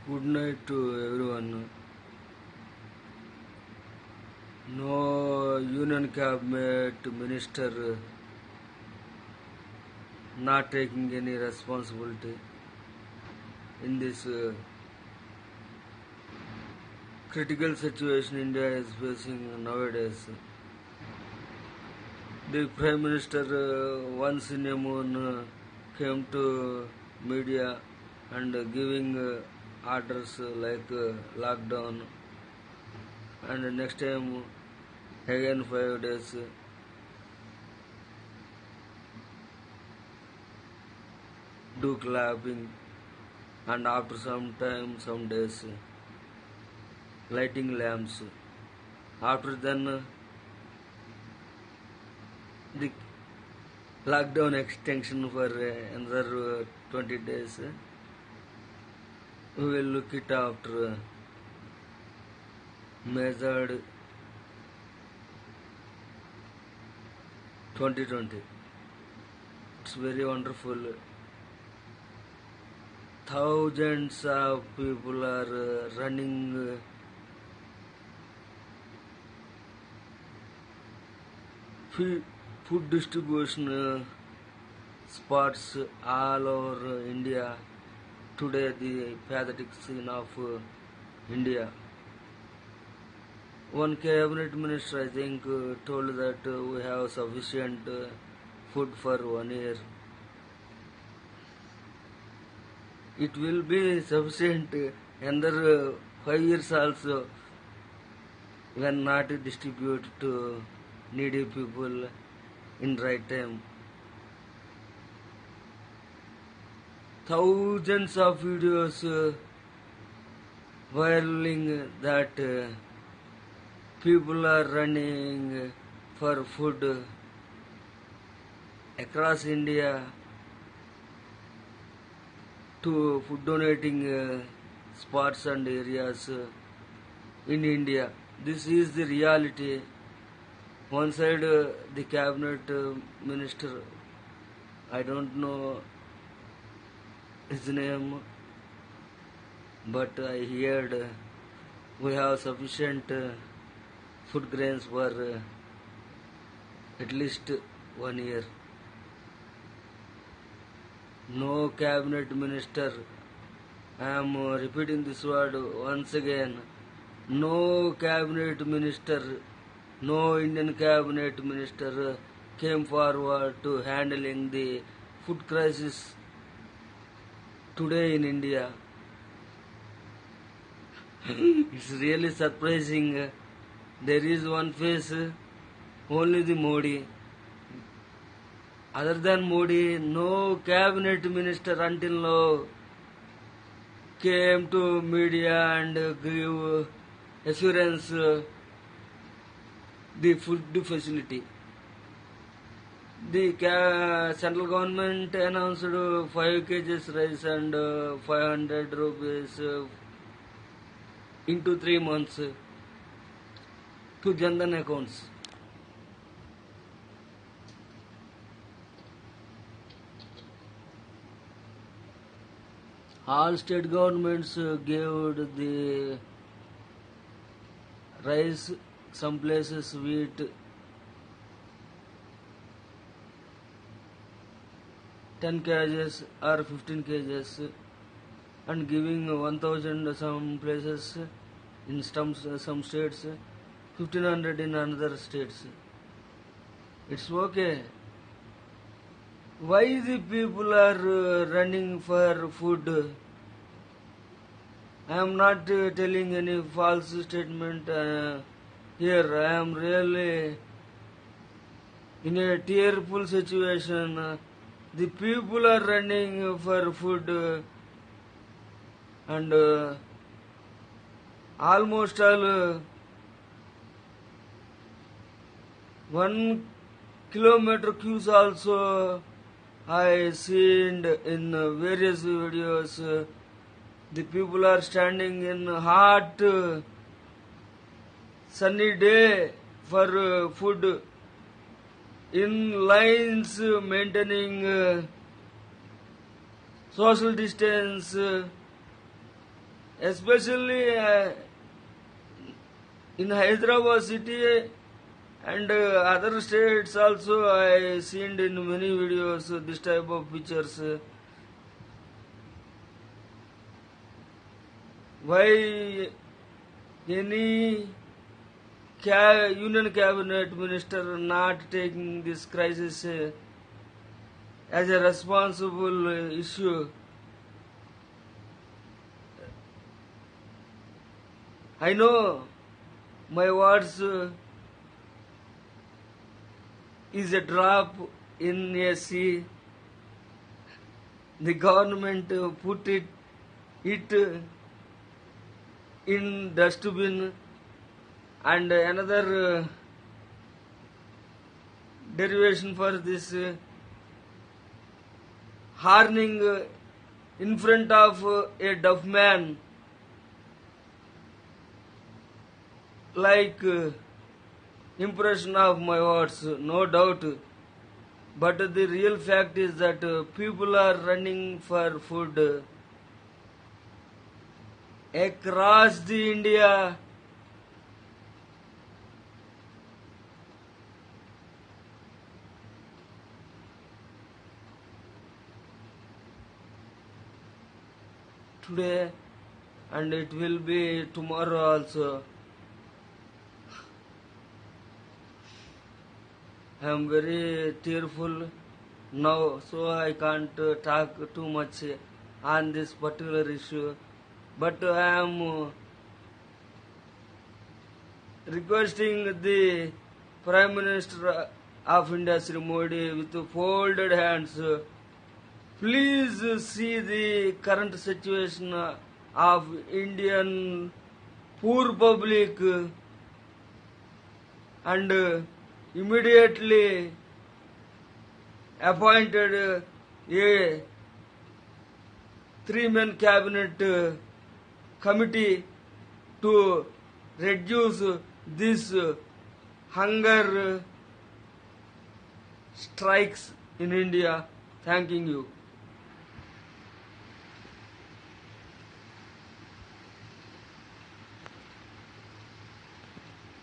Good night to everyone. No Union Cabinet Minister not taking any responsibility in this critical situation India is facing nowadays. The Prime Minister once in a moon came to media and giving orders like lockdown, and next time again 5 days. Do clapping, and after some time, some days, lighting lamps. After then, the lockdown extension for another 20 days. We will look it after measured 2020. It's very wonderful. Thousands of people are running food distribution spots all over India. Today, the pathetic scene of India. One cabinet minister, I think, told that we have sufficient food for 1 year. It will be sufficient another 5 years also when not distributed to needy people in right time. Thousands of videos viraling that people are running for food across India to food donating spots and areas in India. This is the reality. One side, the cabinet minister, I don't know his name, but I heard we have sufficient food grains for at least 1 year. No cabinet minister, I am repeating this word once again, no cabinet minister, no Indian cabinet minister came forward to handling the food crisis today in India. It's really surprising. There is one face, only the Modi. Other than Modi, no cabinet minister until now came to media and give assurance the food facility. The central government announced 5 kgs rice and 500 rupees into 3 months to Jan Dhan accounts. All state governments gave the rice, some places wheat, 10 kgs or 15 kgs, and giving 1000 some places in some states, 1500 in another states. It's okay. Why the people are running for food? I am not telling any false statement here. I am really in a tearful situation. The people are running for food and almost all 1 kilometer queues also I seen in various videos. The people are standing in hot sunny day for food in lines, maintaining social distance, especially in Hyderabad city and other states also. I seen in many videos this type of pictures. Why any union cabinet minister not taking this crisis as a responsible issue? I know my words is a drop in a sea. The government put it in dustbin, and another derivation for this horning in front of a deaf man, like impression of my words, no doubt. But the real fact is that people are running for food across the India. Today, and it will be tomorrow also. I am very tearful now, so I can't talk too much on this particular issue. But I am requesting the Prime Minister of India, Sri Modi, with folded hands, please see the current situation of Indian poor public and immediately appointed a 3-man cabinet committee to reduce this hunger strikes in India. Thanking you.